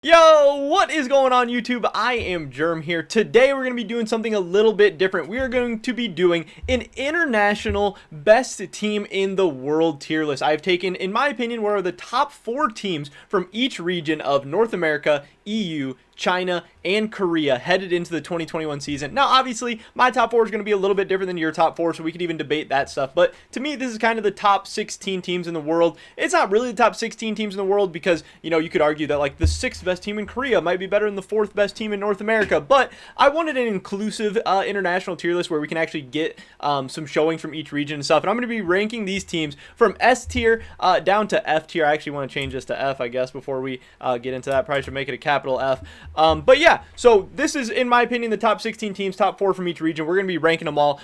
Yo, what is going on YouTube? I am Germ here. Today we're going to be doing something a little bit different. We are going to be doing an international best team in the world tier list. I've taken, in my opinion, what are the top 4 teams from each region of North America, EU, China, and Korea headed into the 2021 season. Now, obviously, my top 4 is going to be a little bit different than your top 4, so we could even debate that stuff. But to me, this is kind of the top 16 teams in the world. It's not really the top 16 teams in the world because, you could argue that, like, the 6th best team in Korea might be better than the 4th best team in North America. But I wanted an inclusive international tier list where we can actually get some showings from each region and stuff. And I'm going to be ranking these teams from S tier down to F tier. I actually want to change this to F, I guess, before we get into that. Probably should make it a capital F. But yeah, so this is, in my opinion, the top 16 teams, top 4 from each region. We're going to be ranking them all.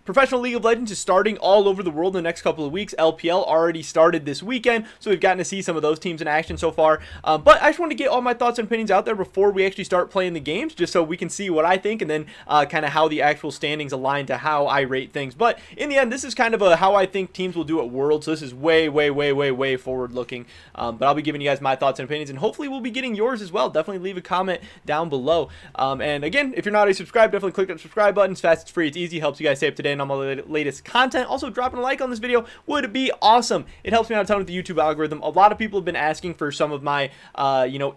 Professional League of Legends is starting all over the world in the next couple of weeks. LPL already started this weekend, so we've gotten to see some of those teams in action so far. But I just want to get all my thoughts and opinions out there before we actually start playing the games, just so we can see what I think and then kind of how the actual standings align to how I rate things. But in the end, this is kind of how I think teams will do at Worlds, so this is way forward looking. But I'll be giving you guys my thoughts and opinions, and hopefully we'll be getting yours as well. Definitely leave a comment down below. And again, if you're not already subscribed, definitely click that subscribe button. It's fast, it's free, it's easy, helps you guys stay up to date on all my latest content. Also, dropping a like on this video would be awesome. It helps me out a ton with the YouTube algorithm. A lot of people have been asking for some of my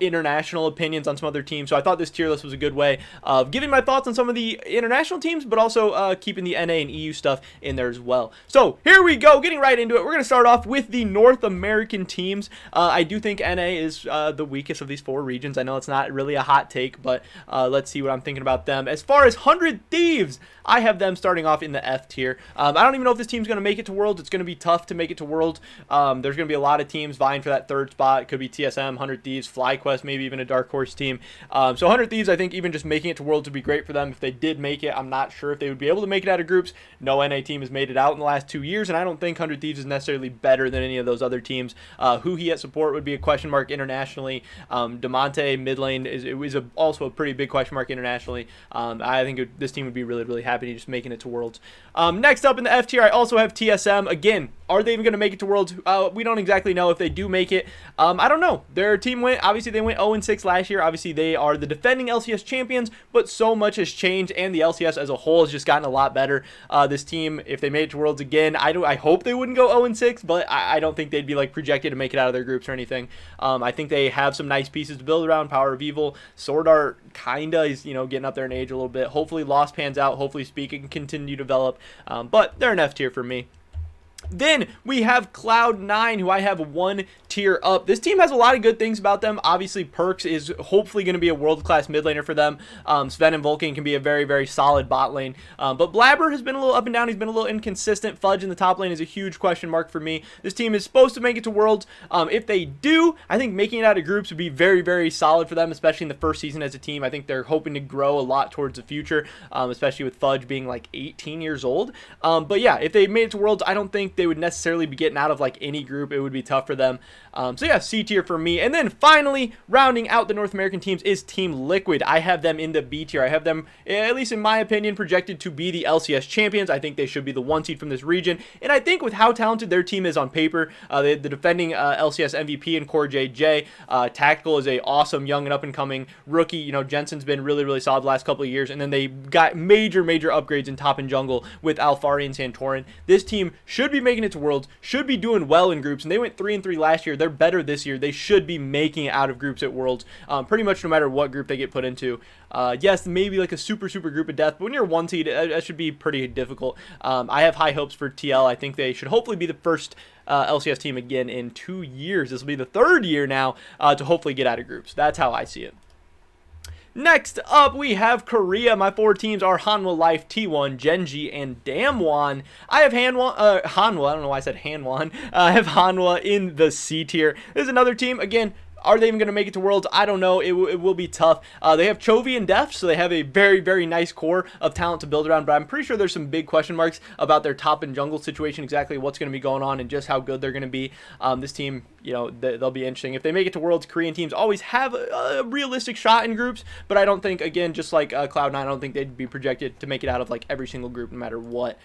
international opinions on some other teams, so I thought this tier list was a good way of giving my thoughts on some of the international teams, but also keeping the NA and EU stuff in there as well. So here we go, getting right into it. We're going to start off with the North American teams. I do think NA is the weakest of these 4 regions. I know it's not really a hot take, but let's see what I'm thinking about them. As far as 100 Thieves, I have them starting off in the F tier. I don't even know if this team's going to make it to Worlds. It's going to be tough to make it to Worlds. There's going to be a lot of teams vying for that 3rd spot. It could be TSM, 100 Thieves, FlyQuest, maybe even a Dark Horse team. So 100 Thieves, I think even just making it to Worlds would be great for them. If they did make it, I'm not sure if they would be able to make it out of groups. No NA team has made it out in the last 2 years, and I don't think 100 Thieves is necessarily better than any of those other teams. Who he at support would be a question mark internationally. Demonte mid lane is also a pretty big question mark internationally. I think this team would be really happy just making it to Worlds. Next up in the F tier, I also have TSM. Again, are they even going to make it to Worlds? We don't exactly know if they do make it. I don't know. Their team obviously they went 0-6 last year. Obviously they are the defending LCS champions, but so much has changed, and the LCS as a whole has just gotten a lot better. This team, if they made it to Worlds again, I hope they wouldn't go 0-6, but I don't think they'd be like projected to make it out of their groups or anything. I think they have some nice pieces to build around. Power of Evil, Sword Art kinda is getting up there in age a little bit. Hopefully Lost pans out. Hopefully Speak can continue to develop. But they're an F tier for me. Then we have Cloud9, who I have 1 tier up. This team has a lot of good things about them. Obviously, Perks is hopefully going to be a world-class mid laner for them. Sven and Vulcan can be a very solid bot lane. But Blabber has been a little up and down. He's been a little inconsistent. Fudge in the top lane is a huge question mark for me. This team is supposed to make it to Worlds. If they do, I think making it out of groups would be very solid for them, especially in the first season as a team. I think they're hoping to grow a lot towards the future, especially with Fudge being like 18 years old. But yeah, if they made it to Worlds, I don't think they would necessarily be getting out of like any group. It would be tough for them. So yeah, C tier for me. And then finally, rounding out the North American teams is Team Liquid. I have them in the B tier. I have them, at least in my opinion, projected to be the LCS champions. I think they should be the 1 seed from this region. And I think with how talented their team is on paper, the defending LCS MVP in Core JJ, Tactical is a awesome young and up and coming rookie. Jensen's been really solid the last couple of years. And then they got major upgrades in top and jungle with Alfari and Santorin. This team should be making it to Worlds, should be doing well in groups, and they went 3-3 last year. They're better this year. They should be making it out of groups at Worlds, pretty much no matter what group they get put into. Yes, maybe like a super group of death, but when you're 1 seed, that should be pretty difficult. I have high hopes for TL. I think they should hopefully be the first LCS team again in 2 years. This will be the 3rd year now to hopefully get out of groups. That's how I see it. Next up, we have Korea. My 4 teams are Hanwha Life, T1, Genji, and Damwon. I have Hanwha, I don't know why I said Hanwon. I have Hanwha in the C tier. There's another team, again, are they even going to make it to Worlds? I don't know. It will be tough. They have Chovy and Def, so they have a very nice core of talent to build around, but I'm pretty sure there's some big question marks about their top and jungle situation, exactly what's going to be going on and just how good they're going to be. This team you know, they'll be interesting. If they make it to Worlds, Korean teams always have a realistic shot in groups, but I don't think, again, just like Cloud9, I don't think they'd be projected to make it out of like every single group no matter what.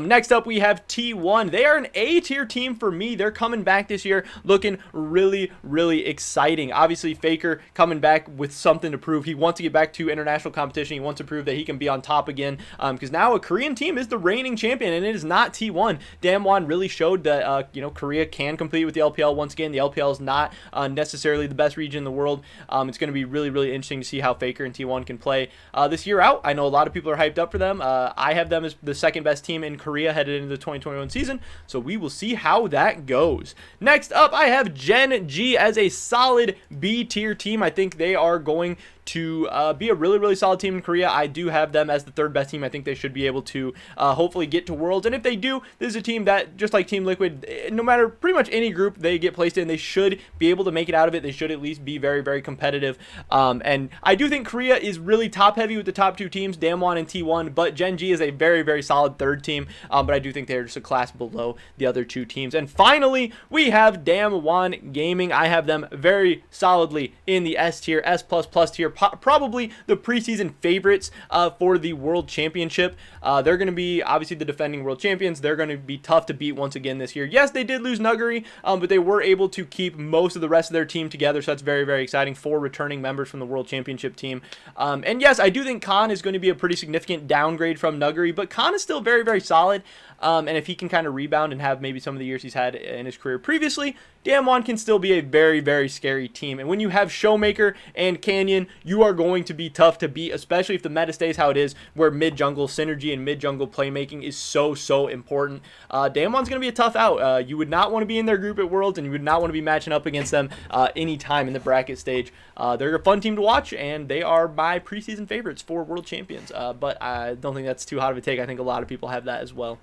Next up, we have T1. They are an A-tier team for me. They're coming back this year looking really, really exciting. Obviously, Faker coming back with something to prove. He wants to get back to international competition. He wants to prove that he can be on top again, because now a Korean team is the reigning champion, and it is not T1. Damwon really showed that, you know, Korea can compete with the LPL once again. The LPL is not necessarily the best region in the world. It's going to be really, really interesting to see how Faker and T1 can play this year out. I know a lot of people are hyped up for them. I have them as the second best team in Korea headed into the 2021 season, so we will see how that goes. Next up, I have Gen G as a solid B tier team. I think they are going to be a really, really solid team in Korea. I do have them as the third best team. I think they should be able to hopefully get to Worlds, and if they do, this is a team that, just like Team Liquid, no matter pretty much any group they get placed in, they should be able to make it out of it. They should at least be very, very competitive, and I do think Korea is really top heavy with the top two teams, Damwon and T1, but Gen G is a very, very solid third team, but I do think they're just a class below the other two teams. And finally, we have Damwon Gaming. I have them very solidly in the S tier, S++ tier, probably the preseason favorites for the World Championship. They're going to be obviously the defending world champions. They're going to be tough to beat once again this year. Yes, they did lose Nuguri, but they were able to keep most of the rest of their team together, so that's very, very exciting. 4 returning members from the World Championship team. And yes, I do think Khan is going to be a pretty significant downgrade from Nuguri, but Khan is still very, very solid. And if he can kind of rebound and have maybe some of the years he's had in his career previously, Damwon can still be a very, very scary team. And when you have Showmaker and Canyon, you are going to be tough to beat, especially if the meta stays how it is, where mid-jungle synergy and mid-jungle playmaking is so, so important. Damwon's going to be a tough out. You would not want to be in their group at Worlds, and you would not want to be matching up against them anytime in the bracket stage. They're a fun team to watch, and they are my preseason favorites for World Champions. But I don't think that's too hot of a take. I think a lot of people have that as well.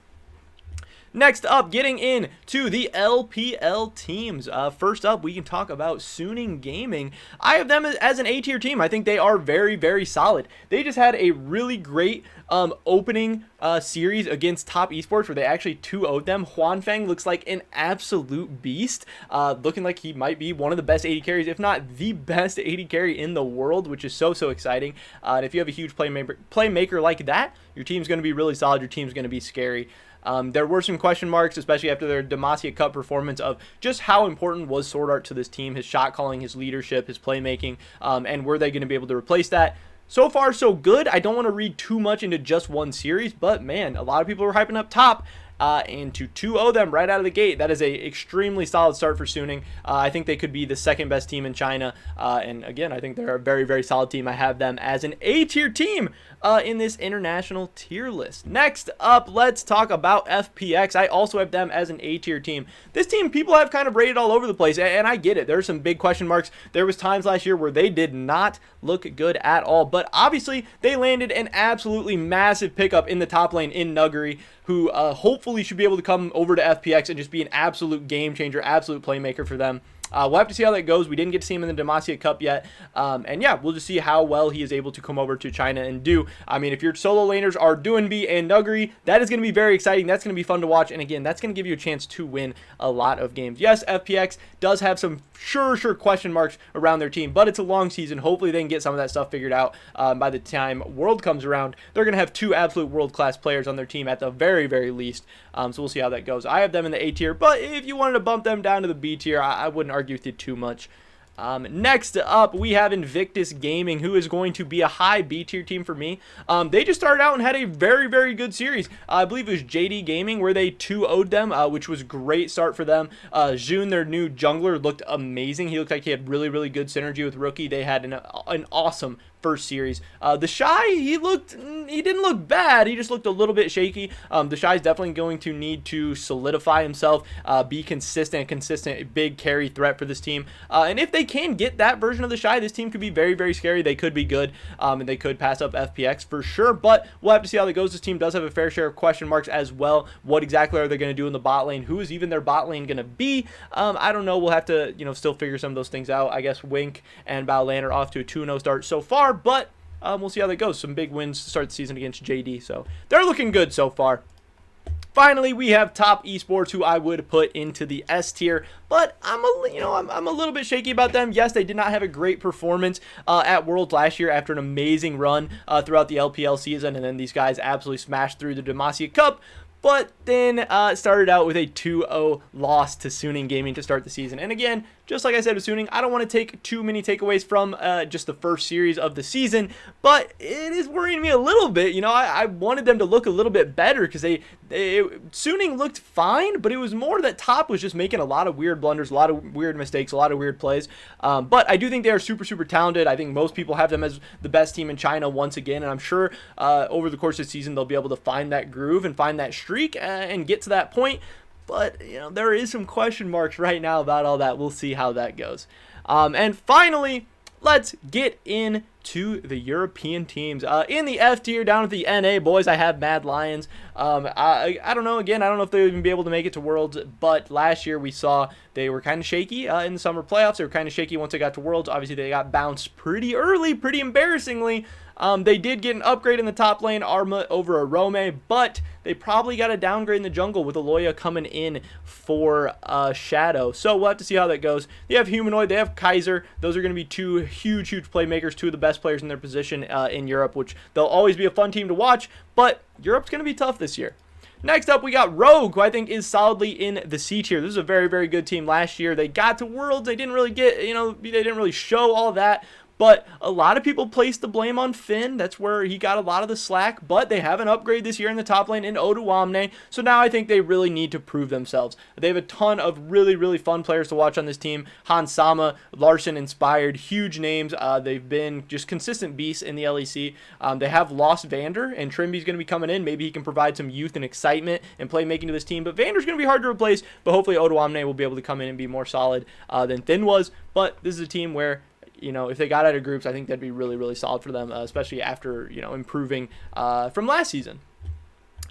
Next up, getting into the LPL teams. First up, we can talk about Suning Gaming. I have them as an A-tier team. I think they are very, very solid. They just had a really great opening series against top esports where they actually 2-0'd them. Huanfeng looks like an absolute beast, looking like he might be one of the best AD carries, if not the best AD carry in the world, which is so, so exciting. And if you have a huge playmaker like that, your team's going to be really solid. Your team's going to be scary. There were some question marks, especially after their Demacia Cup performance, of just how important was Sword Art to this team, his shot calling, his leadership, his playmaking, and were they going to be able to replace that? So far, so good. I don't want to read too much into just one series, but man, a lot of people were hyping up top. And to 2-0 them right out of the gate, that is a extremely solid start for Suning. I think they could be the second best team in China. And again, I think they're a very, very solid team. I have them as an A-tier team in this international tier list. Next up, let's talk about FPX. I also have them as an A-tier team. This team, people have kind of rated all over the place, and I get it. There are some big question marks. There was times last year where they did not look good at all, but obviously they landed an absolutely massive pickup in the top lane in Nuguri, who hopefully should be able to come over to FPX and just be an absolute game changer, absolute playmaker for them. We'll have to see how that goes. We didn't get to see him in the Demacia Cup yet. And yeah, we'll just see how well he is able to come over to China and do. I mean, if your solo laners are Doinby and Nuguri, that is going to be very exciting. That's going to be fun to watch. And again, that's going to give you a chance to win a lot of games. Yes, FPX does have some sure question marks around their team, but it's a long season. Hopefully they can get some of that stuff figured out by the time World comes around. They're going to have 2 absolute world-class players on their team at the very, very least. So we'll see how that goes. I have them in the A tier, but if you wanted to bump them down to the B tier, I wouldn't argue with you too much. Next up, we have Invictus Gaming, who is going to be a high B tier team for me. They just started out and had a very, very good series. I believe it was JD Gaming where they 2-0'd them, which was a great start for them. Jun, their new jungler, looked amazing. He looked like he had really, really good synergy with Rookie. They had an awesome first series. The Shy, he didn't look bad. He just looked a little bit shaky. The Shy is definitely going to need to solidify himself, be consistent, big carry threat for this team. And if they can get that version of the Shy, this team could be very, very scary. They could be good, and they could pass up FPX for sure, but we'll have to see how that goes. This team does have a fair share of question marks as well. What exactly are they going to do in the bot lane? Who is even their bot lane going to be? I don't know. We'll have to, still figure some of those things out. I guess Wink and Baolan are off to a 2-0 start so far, but we'll see how that goes. Some big wins to start the season against JD, so they're looking good so far. Finally, we have Top Esports, who I would put into the S tier, but I'm a little bit shaky about them. Yes, they did not have a great performance at Worlds last year after an amazing run throughout the LPL season, and then these guys absolutely smashed through the Demacia Cup. But then started out with a 2-0 loss to Suning Gaming to start the season. And again, just like I said with Suning, I don't want to take too many takeaways from just the first series of the season, but it is worrying me a little bit. You know, I wanted them to look a little bit better because Suning looked fine, but it was more that Top was just making a lot of weird blunders, a lot of weird mistakes, a lot of weird plays. But I do think they are super, super talented. I think most people have them as the best team in China once again, and I'm sure over the course of the season they'll be able to find that groove and find that streak and get to that point. But, you know, there is some question marks right now about all that. We'll see how that goes. And finally, let's get into the European teams. In the F tier, down at the NA, boys, I have Mad Lions. I don't know. Again, I don't know if they'll even be able to make it to Worlds, but last year we saw they were kind of shaky in the summer playoffs. They were kind of shaky once they got to Worlds. Obviously, they got bounced pretty early, pretty embarrassingly. They did get an upgrade in the top lane, Arma over Arome, but they probably got a downgrade in the jungle with Aloya coming in for Shadow. So we'll have to see how that goes. They have Humanoid, they have Kaiser. Those are going to be two huge, huge playmakers, two of the best players in their position in Europe, which they'll always be a fun team to watch, but Europe's going to be tough this year. Next up, we got Rogue, who I think is solidly in the C tier. This is a very, very good team last year. They got to Worlds. They didn't really get, they didn't really show all that. But a lot of people placed the blame on Finn. That's where he got a lot of the slack. But they have an upgrade this year in the top lane in Oduwamne. So now I think they really need to prove themselves. They have a ton of really, really fun players to watch on this team. Hans Sama, Larson inspired, huge names. They've been just consistent beasts in the LEC. They have lost Vander, and Trimby's going to be coming in. Maybe he can provide some youth and excitement and playmaking to this team. But Vander's going to be hard to replace. But hopefully Oduwamne will be able to come in and be more solid than Finn was. But this is a team where, if they got out of groups, I think that'd be really, really solid for them, especially after, improving from last season.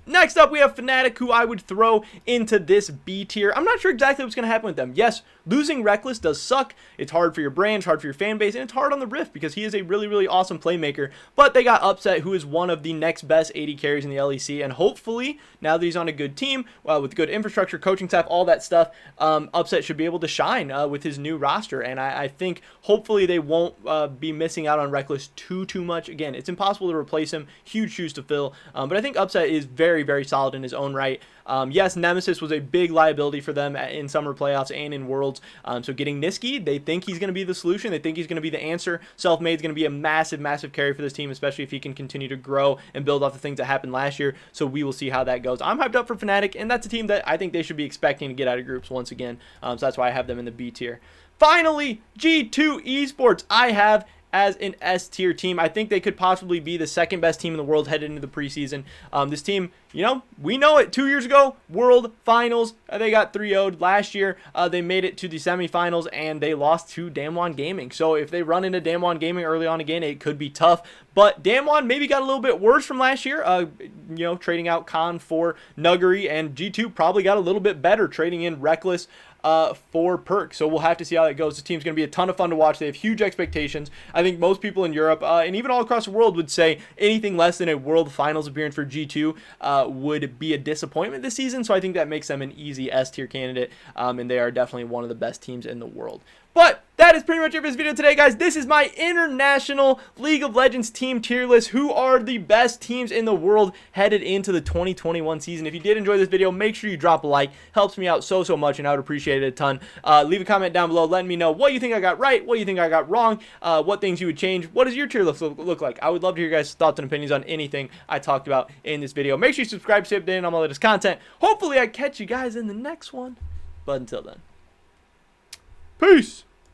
Next up, we have Fnatic, who I would throw into this B tier. I'm not sure exactly what's going to happen with them. Yes, losing Reckless does suck. It's hard for your brand, it's hard for your fan base, and it's hard on the Rift because he is a really, really awesome playmaker. But they got Upset, who is one of the next best AD carries in the LEC, and hopefully, now that he's on a good team, with good infrastructure, coaching staff, all that stuff, Upset should be able to shine with his new roster, and I think hopefully they won't be missing out on Reckless too much. Again, it's impossible to replace him, huge shoes to fill, but I think Upset is very, very solid in his own right. Yes, Nemesis was a big liability for them in summer playoffs and in Worlds. So getting Niski, they think he's going to be the solution. They think he's going to be the answer. Self-Made is going to be a massive, massive carry for this team, especially if he can continue to grow and build off the things that happened last year. So we will see how that goes. I'm hyped up for Fnatic, and that's a team that I think they should be expecting to get out of groups once again. So that's why I have them in the B tier. Finally, G2 Esports. I have as an S tier team. I think they could possibly be the second best team in the world headed into the preseason. This team, we know it. 2 years ago, World Finals, they got 3-0'd. Last year, they made it to the semifinals, and they lost to Damwon Gaming. So if they run into Damwon Gaming early on again, it could be tough. But Damwon maybe got a little bit worse from last year, trading out Khan for Nuggery, and G2 probably got a little bit better, trading in Reckless for Perk. So we'll have to see how that goes. The team's going to be a ton of fun to watch. They have huge expectations. I think most people in Europe and even all across the world would say anything less than a World Finals appearance for G2 would be a disappointment this season. So I think that makes them an easy S tier candidate, and they are definitely one of the best teams in the world. But that is pretty much it for this video today, guys. This is my international League of Legends team tier list. Who are the best teams in the world headed into the 2021 season? If you did enjoy this video, make sure you drop a like. Helps me out so much, and I would appreciate it a ton. Leave a comment down below letting me know what you think I got right, what you think I got wrong, what things you would change. What does your tier list look like? I would love to hear your guys' thoughts and opinions on anything I talked about in this video. Make sure you subscribe to stay updated on my latest content. Hopefully I catch you guys in the next one. But until then, peace!